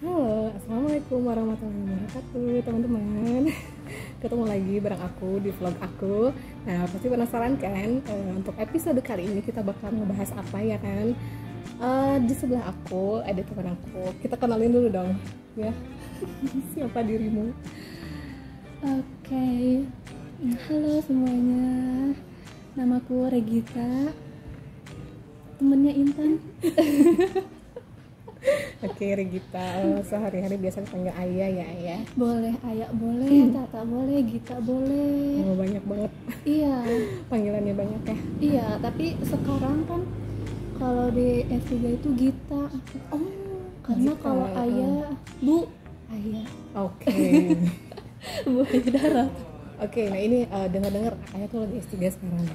Halo, assalamualaikum warahmatullahi wabarakatuh, teman-teman. Ketemu lagi bareng aku di vlog aku. Nah, pasti penasaran kan? Untuk episode kali ini kita bakal ngebahas apa ya kan? Di sebelah aku ada teman aku. Kita kenalin dulu dong, ya. Siapa dirimu? Oke, halo semuanya. Namaku Regita, temennya Intan. Oke, Regita. Sehari-hari biasa dipanggil Ayah ya, Ayah. Boleh Ayak, boleh Tata, boleh Gita, boleh. Oh, banyak banget Iya, panggilannya, banyak ya. iya. Tapi sekarang kan kalau di S3 itu Gita. Oh, karena Gita, kalau Ayah, Bu, Ayah. Oke. Bu darat. Oke, nah ini dengar-dengar Ayah tuh lagi S3 sekarang.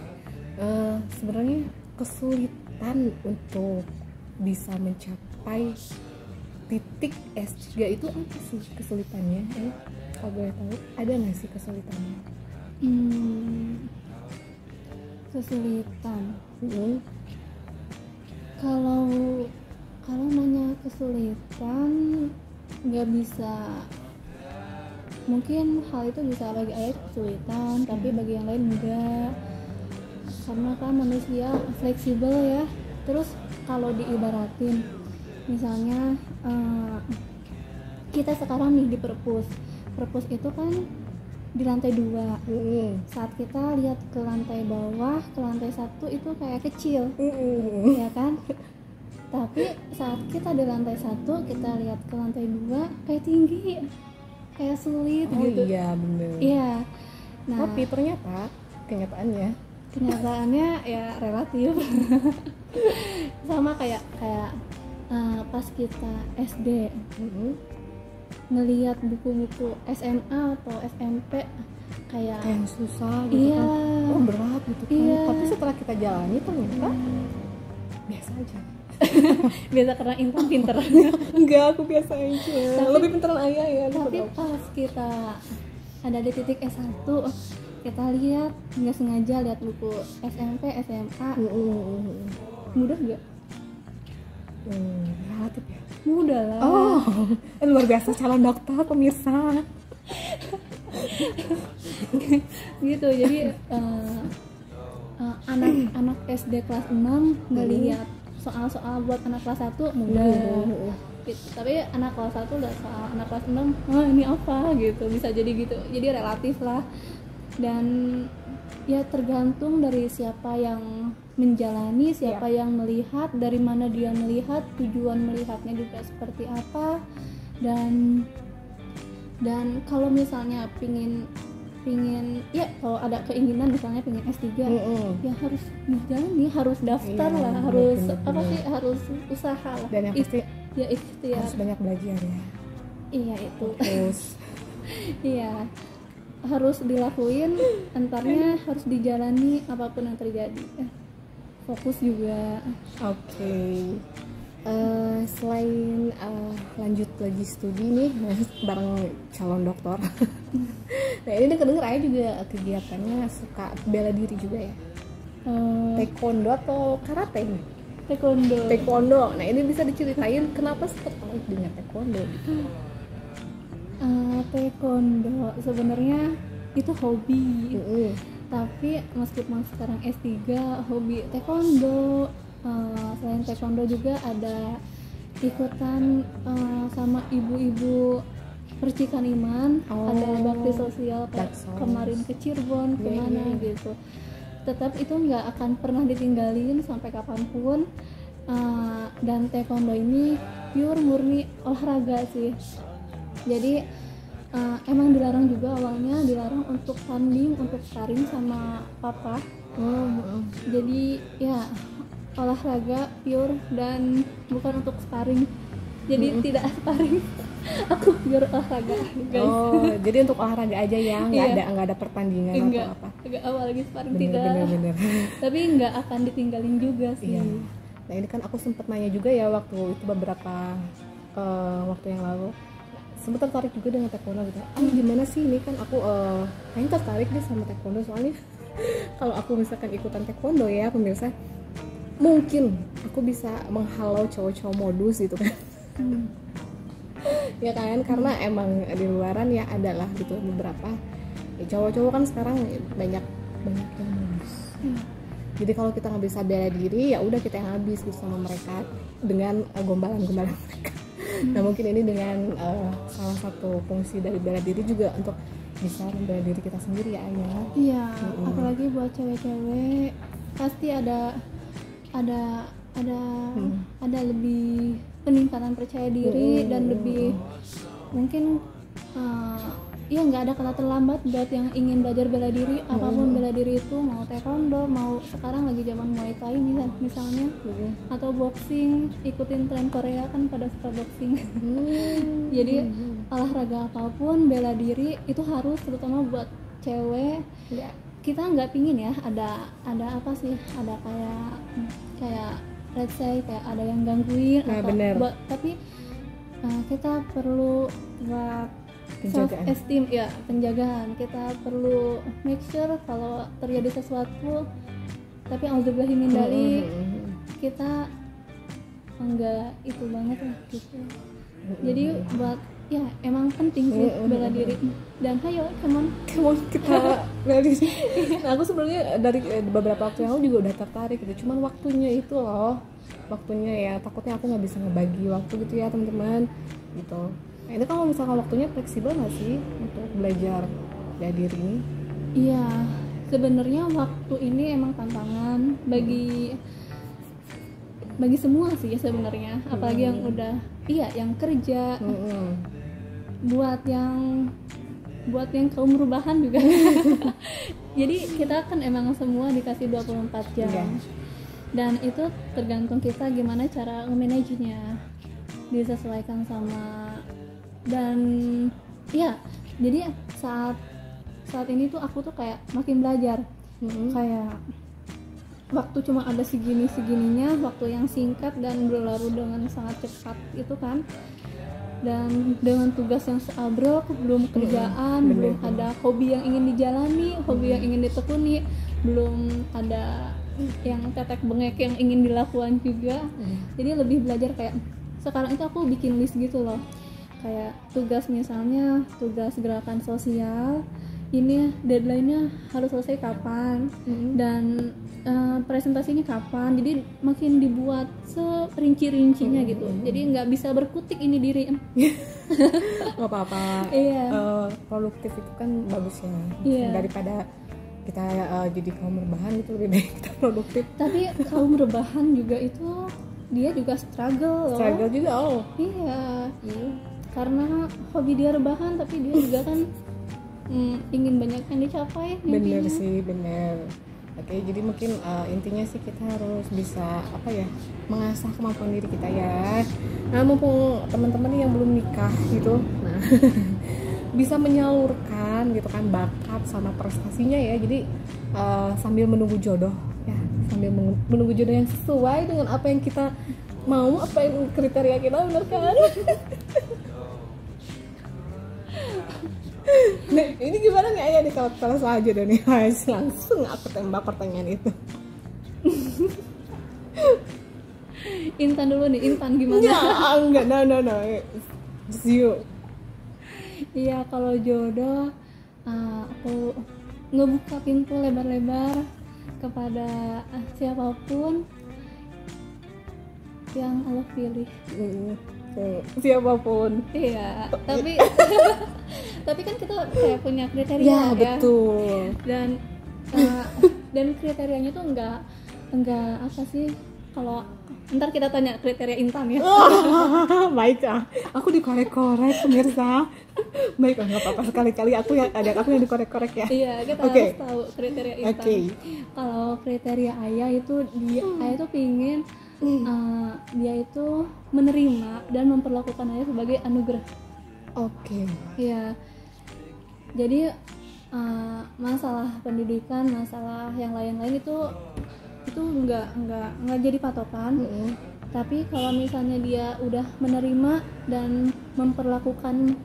Sebenarnya kesulitan untuk bisa mencapai titik S3 itu apa sih kesulitannya? Kalau boleh tahu, ada nggak sih kesulitannya? Kesulitan. Hmm. Kalau nanya kesulitan, nggak bisa. Mungkin hal itu bisa bagi Ayah kesulitan, tapi bagi yang lain enggak. Karena kan manusia fleksibel ya. Terus kalau diibaratin, misalnya kita sekarang nih di perpus itu kan di lantai 2. Saat kita lihat ke lantai bawah, ke lantai 1 itu kayak kecil, ya kan? Tapi saat kita di lantai 1, kita lihat ke lantai 2 kayak tinggi, kayak sulit gitu. Iya, bener. Iya. Nah, Tapi ternyata kenyataannya ya relatif. Sama kayak pas kita SD ngelihat buku-buku SMA atau SMP kayak yang susah gitu iya, kan. Oh, berat gitu kan. iya. Tapi setelah kita jalani ternyata biasa aja. biasa karena Intan pinter. Enggak, aku biasa aja. Lebih pintaran Ayah ya. Tapi pas kita ada di titik S1, kita lihat nggak sengaja lihat buku SMP SMA, mudah nggak? Relatif ya. Mudah lah. Oh, luar biasa calon dokter pemirsa. Gitu. Jadi anak SD kelas 6 ngelihat soal-soal buat anak kelas 1 mudah. Gitu. Tapi anak kelas 1 udah soal anak kelas 6, ini apa gitu, bisa jadi gitu. Jadi relatif lah. Dan ya tergantung dari siapa yang menjalani, siapa yang melihat, dari mana dia melihat, tujuan melihatnya juga seperti apa. Dan kalau misalnya pingin ya, kalau ada keinginan misalnya pingin S3, ya harus dijalani, harus daftar lah, harus apa sih, harus usaha lah. Dan yang pasti ya ikhtiar, harus banyak belajar ya. iya itu. Terus Iya, harus dilakuin, entarnya harus dijalani apapun yang terjadi. Fokus juga. oke. Selain lanjut lagi studi nih bareng calon dokter. Nah, ini denger Ayah juga kegiatannya suka bela diri juga ya. Taekwondo atau karate nih? Taekwondo. Nah, ini bisa diceritain kenapa sih tertarik dengan taekwondo gitu? Taekwondo sebenarnya itu hobi. Tapi meskipun sekarang S3, hobi taekwondo. Selain taekwondo juga ada ikutan sama ibu-ibu percikan iman. Ada bakti sosial kemarin ke Cirebon, kemana gitu. Tetap itu nggak akan pernah ditinggalin sampai kapanpun. Dan taekwondo ini pure murni olahraga sih. Jadi emang dilarang juga awalnya, dilarang untuk tanding, untuk sparring sama papa. Jadi ya olahraga pure dan bukan untuk sparring. Jadi tidak sparring. Aku pure olahraga, guys. Oh, jadi untuk olahraga aja ya, nggak ada pertandingan atau apa? Enggak, awal lagi sparring Bener. Tapi nggak akan ditinggalin juga sih. Iya. Nah, ini kan aku sempat nanya juga ya waktu itu beberapa waktu yang lalu. Sempat tertarik juga dengan taekwondo gitu. Gimana sih ini kan aku kayaknya tertarik deh sama taekwondo, soalnya kalau aku misalkan ikutan taekwondo ya pemirsa, mungkin aku bisa menghalau cowok-cowok modus gitu kan. ya kan, karena emang di luaran ya adalah gitu beberapa ya, cowok-cowok kan sekarang banyak yang bagus. Jadi kalau kita nggak bisa bela diri ya udah kita yang habis gitu sama mereka dengan gombalan-gombalan mereka. Nah mungkin ini dengan salah satu fungsi dari bela diri juga untuk bisa membela diri kita sendiri ya Ayah. Iya, apalagi buat cewek-cewek pasti ada lebih peningkatan percaya diri dan lebih mungkin ya nggak ada kata terlambat buat yang ingin belajar bela diri, apapun bela diri itu, mau taekwondo, mau sekarang lagi zaman muay thai misalnya, atau boxing, ikutin tren Korea kan pada suka boxing. Jadi olahraga apapun bela diri itu harus, terutama buat cewek. Kita nggak pingin ya ada apa sih, ada kayak let's say kayak ada yang gangguin tapi kita perlu buat self esteem ya, penjagaan. Kita perlu make sure kalau terjadi sesuatu tapi auzubillahi min dzalik kita enggak itu banget lah gitu. Jadi buat ya emang penting sih bela diri, dan ayo come on kita bela diri. Nah, aku sebenarnya dari beberapa waktu yang lalu juga udah tertarik gitu, cuman waktunya itu loh, waktunya ya takutnya aku nggak bisa ngebagi waktu gitu ya teman-teman gitu. Nah itu kalau misalkan waktunya fleksibel nggak sih untuk belajar bela diri ini? Iya, sebenarnya waktu ini emang tantangan bagi semua sih ya sebenarnya, apalagi yang udah yang kerja, buat yang kaum rebahan juga. Jadi kita kan emang semua dikasih 24 jam. Dan itu tergantung kita gimana cara nge-manage-nya, disesuaikan sama. Dan ya jadi saat ini tuh aku tuh kayak makin belajar, kayak waktu cuma ada segininya, waktu yang singkat dan berlalu dengan sangat cepat itu kan, dan dengan tugas yang seabrek, belum kerjaan, belum ada hobi yang ingin dijalani, hobi yang ingin ditekuni, belum ada yang tetek bengek yang ingin dilakukan juga. Jadi lebih belajar kayak sekarang itu aku bikin list gitu loh, kayak tugas, misalnya tugas gerakan sosial ini deadline-nya harus selesai kapan, dan presentasinya kapan. Jadi makin dibuat serinci-rincinya gitu. Jadi nggak bisa berkutik ini diri. Nggak apa-apa. Produktif itu kan bagus ya. Daripada kita jadi kaum rebahan gitu, lebih baik kita produktif. Tapi kaum rebahan juga itu dia juga struggle loh. Struggle juga Iya. Karena hobi dia rebahan, tapi dia juga kan ingin banyak yang dicapai. Bener sih, bener. Oke, jadi mungkin intinya sih kita harus bisa mengasah kemampuan diri kita ya. Nah, mumpung teman-teman yang belum nikah gitu, nah bisa menyalurkan gitu kan bakat sama prestasinya ya. Jadi sambil menunggu jodoh ya, sambil menunggu jodoh yang sesuai dengan apa yang kita mau, apa yang kriteria kita, bener kan? Nah, ini gimana nih Ayah nih kalau salah aja nih, langsung aku tembak pertanyaan itu. Intan dulu nih, Intan gimana? Ya enggak, no, just you. Iya, kalau jodoh aku ngebuka pintu lebar-lebar kepada siapapun yang Allah pilih. Siapapun. Iya, tapi kan kita kayak punya kriteria ya. Betul. Dan kriterianya tuh enggak apa sih, kalau ntar kita tanya kriteria Intan ya. Baik, aku dikorek-korek pemirsa. Baik, nggak apa-apa, sekali-kali aku yang dikorek-korek ya. Iya, kita harus tahu kriteria Intan. Kalau kriteria Ayah itu Ayah tuh pingin dia itu menerima dan memperlakukan Ayah sebagai anugerah. Iya. Jadi masalah pendidikan, masalah yang lain-lain itu nggak jadi patokan. Tapi kalau misalnya dia udah menerima dan memperlakukan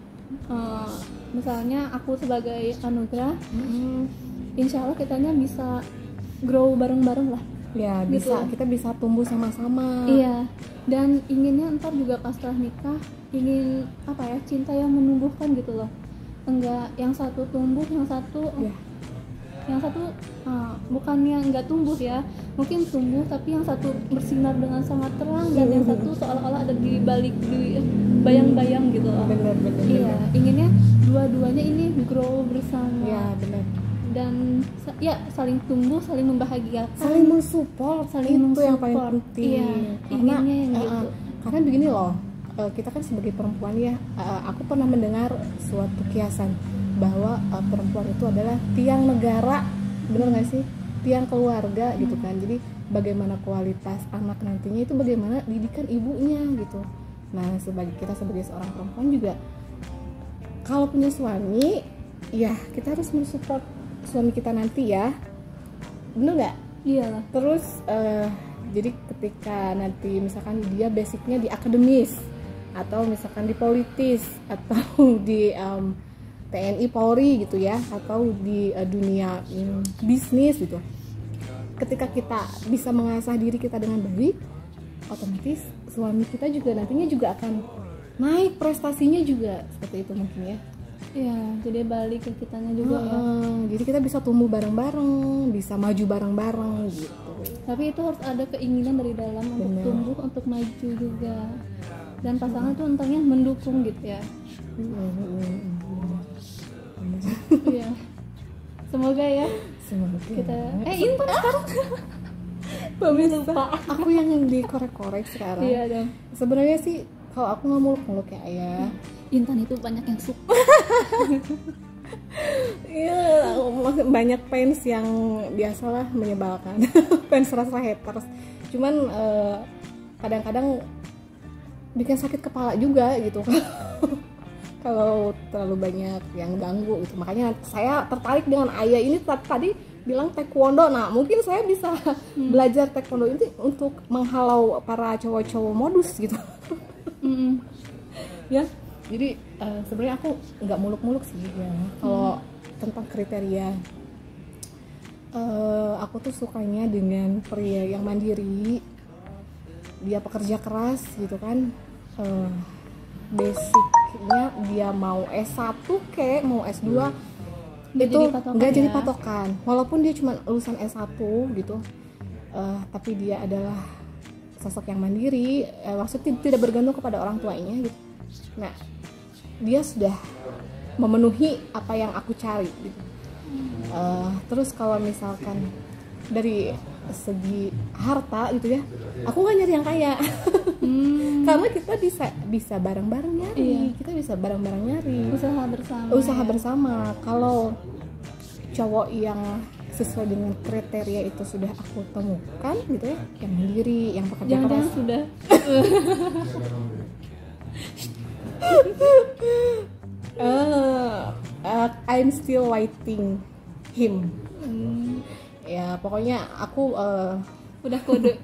misalnya aku sebagai anugerah, insya Allah kitanya bisa grow bareng-bareng lah. Ya bisa, gitu. kita bisa tumbuh sama-sama. Iya, dan inginnya ntar juga pas setelah nikah ingin apa ya, cinta yang menumbuhkan gitu loh, enggak yang satu tumbuh yang satu Ya. yang satu bukannya enggak tumbuh ya, mungkin tumbuh tapi yang satu bersinar dengan sangat terang dan yang satu seolah-olah ada di balik di bayang-bayang gitu loh. Bener. Iya, inginnya dua-duanya ini grow bersama. Ya benar. Dan ya saling tumbuh, saling membahagiakan, Saling mensupport, saling itu yang paling mensupport. penting. Iya, Karena inginnya yang gitu. karena begini loh, kita kan sebagai perempuan ya, aku pernah mendengar suatu kiasan bahwa perempuan itu adalah tiang negara, bener nggak sih? Tiang keluarga gitu kan. Jadi bagaimana kualitas anak nantinya itu bagaimana didikan ibunya gitu. Nah kita sebagai seorang perempuan juga kalau punya suami, ya kita harus mensupport suami kita nanti ya, bener nggak? Iyalah. Terus jadi ketika nanti misalkan dia basicnya di akademis atau misalkan di politis atau di TNI Polri gitu ya, atau di dunia bisnis gitu, ketika kita bisa mengasah diri kita dengan baik, otomatis suami kita juga nantinya juga akan naik prestasinya juga seperti itu mungkin ya. Iya, jadi balik ke kitanya juga ya. Jadi kita bisa tumbuh bareng-bareng, bisa maju bareng-bareng gitu. Tapi itu harus ada keinginan dari dalam untuk Benar. tumbuh, untuk maju juga. Dan pasangan tuh untungnya mendukung gitu ya. Iya. Semoga ya Semoga kita Intan sekarang. pemirsa, aku yang dikorek-korek sekarang. Iya dong. Sebenarnya sih kalau aku nggak muluk-muluk ya ayah. Intan itu banyak yang suka. Iya, banyak fans yang biasalah menyebalkan. Fans rasa haters. Cuman kadang-kadang bikin sakit kepala juga gitu. Kalau terlalu banyak yang ganggu gitu. Makanya saya tertarik dengan ayah ini tadi bilang taekwondo. Nah, mungkin saya bisa belajar taekwondo ini untuk menghalau para cowok-cowok modus gitu. Ya. Jadi sebenarnya aku nggak muluk-muluk sih ya. Kalau tentang kriteria, aku tuh sukanya dengan pria yang mandiri, dia pekerja keras gitu kan. Basicnya dia mau S1 kek, mau S2 itu nggak jadi patokan. Walaupun dia cuma lulusan S1 gitu, tapi dia adalah sosok yang mandiri, maksudnya tidak bergantung kepada orang tuanya gitu. Nah, dia sudah memenuhi apa yang aku cari gitu. Terus kalau misalkan dari segi harta gitu ya, aku nggak nyari yang kaya. Karena kita bisa bareng-bareng nyari. Iya. Kita bisa bareng-bareng nyari, Usaha bersama. Kalau cowok yang sesuai dengan kriteria itu sudah aku temukan gitu ya, yang mandiri, yang pekerja keras. Jangan sudah. I'm still waiting him. Ya pokoknya aku Udah kode.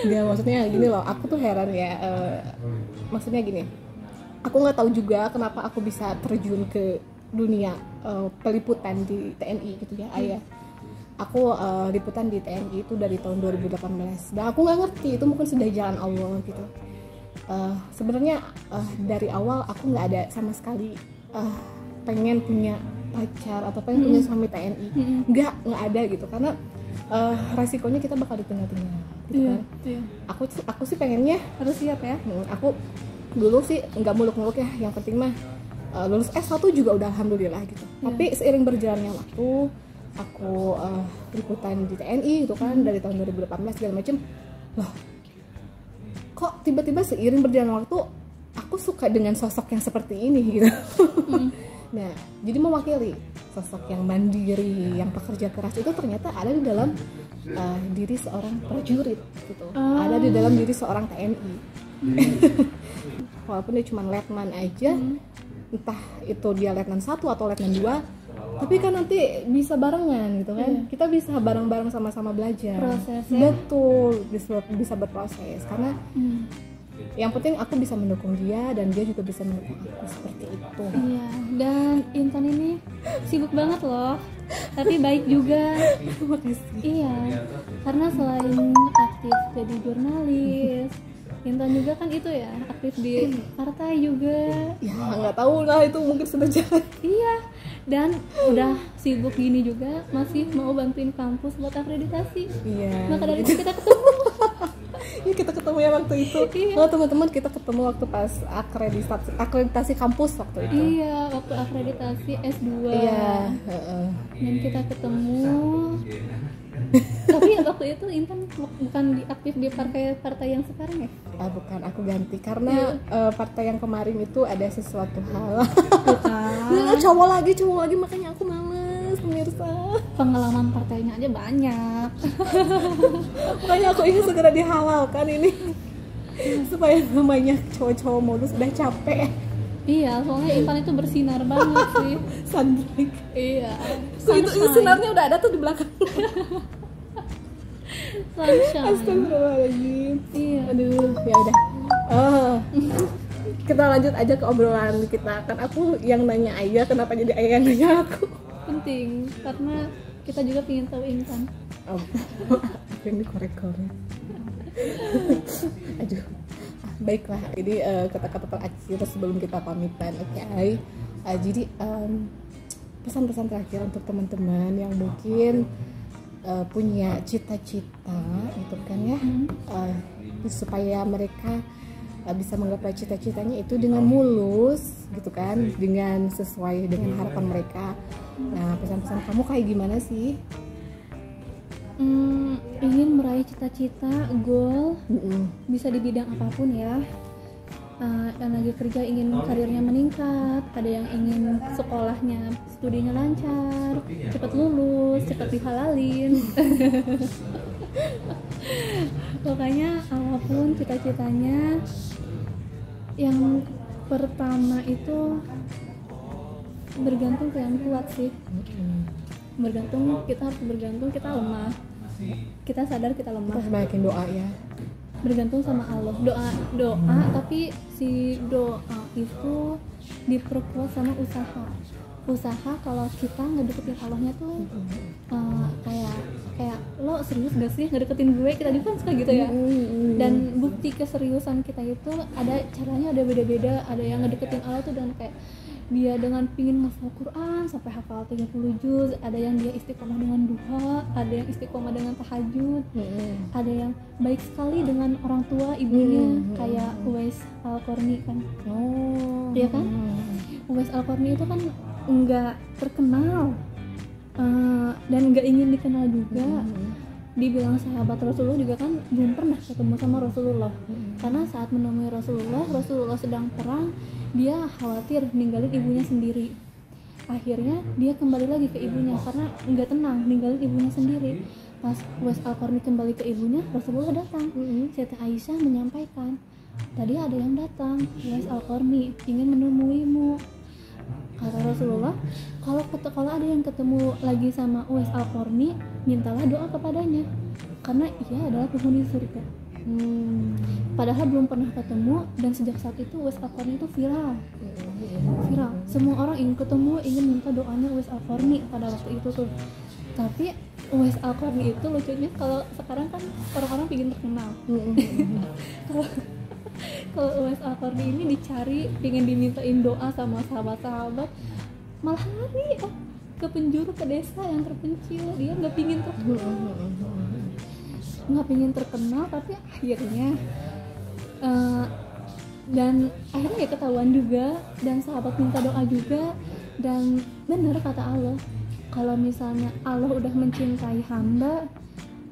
nggak, maksudnya gini loh, aku tuh heran ya, maksudnya gini, aku nggak tahu juga kenapa aku bisa terjun ke dunia peliputan di TNI gitu ya ayah. Aku liputan di TNI itu dari tahun 2018 dan aku nggak ngerti itu mungkin sudah jalan Allah gitu. Sebenarnya dari awal aku nggak ada sama sekali pengen punya pacar atau pengen punya suami TNI, nggak ada gitu, karena resikonya kita bakal ditinggal-tinggal gitu kan. Iya. Aku sih pengennya Harus siap ya. aku dulu sih nggak muluk-muluk ya, yang penting mah lulus S1 juga udah alhamdulillah gitu. Tapi seiring berjalannya waktu aku liputan di TNI gitu kan, dari tahun 2018 segala macem, loh kok tiba-tiba seiring berjalannya waktu aku suka dengan sosok yang seperti ini gitu. Nah, jadi mewakili sosok yang mandiri, yang pekerja keras itu ternyata ada di dalam diri seorang prajurit gitu. Ada di dalam diri seorang TNI. Walaupun dia cuma letnan aja, entah itu dia letnan 1 atau letnan 2, tapi kan nanti bisa barengan gitu kan. Kita bisa bareng-bareng sama-sama belajar. Prosesnya. Betul, bisa berproses karena yang penting aku bisa mendukung dia dan dia juga bisa mendukung aku, seperti itu. Iya, dan Intan ini sibuk banget loh. tapi baik juga. Makasih. Iya, karena selain aktif jadi jurnalis, Intan juga kan itu ya aktif di partai juga. Ya nggak tahu lah, itu mungkin sudah jalan. Iya, dan udah sibuk gini juga masih mau bantuin kampus buat akreditasi. Iya. Maka dari itu kita ketemu. Ya kita ketemu ya waktu itu. Iya. Oh teman-teman, kita ketemu waktu pas akreditasi kampus waktu itu. Iya, waktu akreditasi S2. Iya. Dan kita ketemu. Tapi waktu itu Intan bukan aktif di partai yang sekarang ya? Bukan, aku ganti karena partai yang kemarin itu ada sesuatu hal. Bukan. Cowok lagi makanya aku males, pemirsa. Pengalaman partainya aja banyak. Makanya aku ingin segera dihalalkan ini supaya namanya cowok-cowok modus udah capek. Iya, soalnya Intan itu bersinar banget sih. Sunbreak. Iya. Itu sinarnya udah ada tuh di belakang. Sunshine. Astagfirullahaladzim. Iya. Aduh, ya udah. Kita lanjut aja ke obrolan kita. Kan aku yang nanya Aya, kenapa jadi Aya yang nanya aku? Penting karena kita juga pengen tahu Intan. Aku yang dikorek-korek. Aduh. Baiklah, jadi kata-kata terakhir sebelum kita pamitan, oke? Jadi pesan-pesan terakhir untuk teman-teman yang mungkin punya cita-cita, gitu kan ya, supaya mereka bisa menggapai cita-citanya itu dengan mulus, gitu kan, dengan sesuai dengan harapan mereka. Nah, pesan-pesan kamu kayak gimana sih? Ingin meraih cita-cita, goal, bisa di bidang apapun ya. Yang lagi kerja ingin karirnya meningkat, ada yang ingin sekolahnya, studinya lancar, cepat lulus, cepat dihalalin. Pokoknya apapun cita-citanya, yang pertama itu bergantung ke yang kuat sih. Kita harus bergantung, kita lemah, kita sadar kita lemah. Terus banyakin doa ya. Bergantung sama Allah, doa tapi si doa itu diperkuat sama usaha. Kalau kita ngedeketin Allahnya tuh kayak lo serius gak sih ngedeketin gue, kita juga kan suka gitu ya. Dan bukti keseriusan kita itu ada caranya, ada beda-beda. Ada yang ngedeketin Allah tuh dan kayak dia dengan pingin menghafal Quran sampai hafal 30 juz, ada yang dia istiqomah dengan duha, ada yang istiqomah dengan tahajud, ada yang baik sekali dengan orang tua ibunya, kayak Uwais Al-Qarni kan. Iya kan? Uwais Al-Qarni itu kan enggak terkenal dan enggak ingin dikenal juga. Dibilang sahabat Rasulullah juga kan belum pernah ketemu sama Rasulullah. Karena saat menemui Rasulullah sedang perang, dia khawatir ninggalin ibunya sendiri. Akhirnya dia kembali lagi ke ibunya karena nggak tenang ninggalin ibunya sendiri. Pas Uwais Al-Qarni kembali ke ibunya, Rasulullah datang. Siti Aisyah menyampaikan, tadi ada yang datang, Uwais Al-Qarni ingin menemuimu. Kata Rasulullah, kalau ada yang ketemu lagi sama Uwais Al-Qarni, mintalah doa kepadanya karena ia adalah penghuni surga. Padahal belum pernah ketemu, dan sejak saat itu Uwais Al-Qarni itu viral. Semua orang ingin ketemu, ingin minta doanya Uwais Al-Qarni pada waktu itu tuh. Tapi Uwais Al-Qarni itu lucunya, kalau sekarang kan orang-orang ingin terkenal. Kalau Uwais Al-Qarni ini dicari, ingin dimintain doa sama sahabat-sahabat, malah lari ke penjuru, ke desa yang terpencil. Dia nggak pingin terkenal, tapi akhirnya dan akhirnya ya ketahuan juga, dan sahabat minta doa juga. Dan benar kata Allah, kalau misalnya Allah udah mencintai hamba,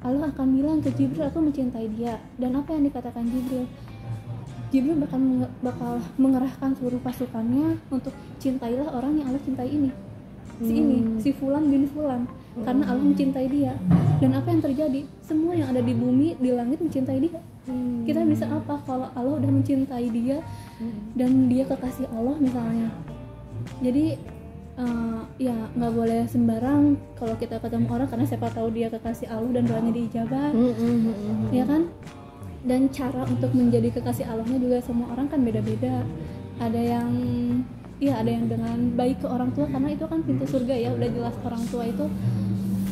Allah akan bilang ke Jibril, aku mencintai dia. Dan apa yang dikatakan Jibril bakal mengerahkan seluruh pasukannya untuk cintailah orang yang Allah cintai ini, si Fulan bin Fulan, karena Allah mencintai dia. Dan apa yang terjadi? Semua yang ada di bumi, di langit mencintai dia. Kita bisa apa kalau Allah udah mencintai dia dan dia kekasih Allah misalnya. Jadi ya nggak boleh sembarang kalau kita ketemu orang, karena siapa tahu dia kekasih Allah dan doanya diijabah, ya kan? Dan cara untuk menjadi kekasih Allahnya juga semua orang kan beda-beda. ada yang ada yang dengan baik ke orang tua, karena itu kan pintu surga ya, udah jelas orang tua itu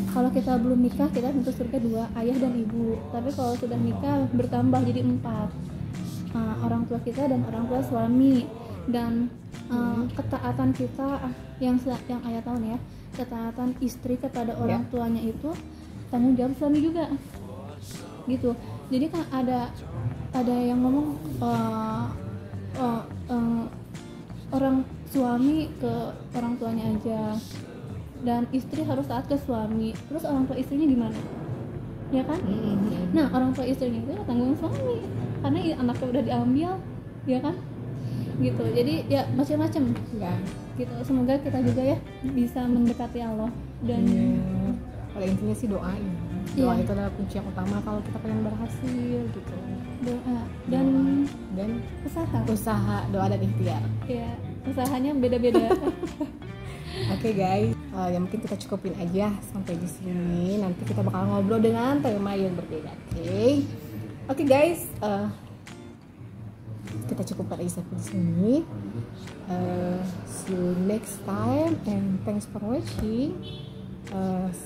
kalau kita belum nikah kita pintu surga 2, ayah dan ibu. Tapi kalau sudah nikah bertambah jadi 4, orang tua kita dan orang tua suami. Dan ketaatan kita yang ayah tahu nih ya, ketaatan istri kepada orang tuanya itu tanggung jawab suami juga gitu. Jadi kan ada yang ngomong orang suami ke orang tuanya aja dan istri harus taat ke suami, terus orang tua istrinya gimana ya kan? Nah orang tua istrinya itu tanggung suami karena anaknya udah diambil ya kan gitu. Jadi ya macam-macam ya gitu. Semoga kita juga ya bisa mendekati Allah dan pada intinya sih doa itu adalah kunci yang utama kalau kita pengen berhasil gitu. Doa dan usaha, doa dan ikhtiar ya, usahanya beda-beda. Oke guys, yang mungkin kita cukupin aja sampai di sini. Nanti kita bakal ngobrol dengan tema yang berbeda. Oke guys, kita cukupkan aja sampai di sini. See you next time and thanks for watching.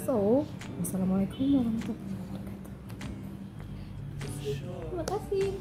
So, wassalamualaikum warahmatullahi wabarakatuh. Terima kasih.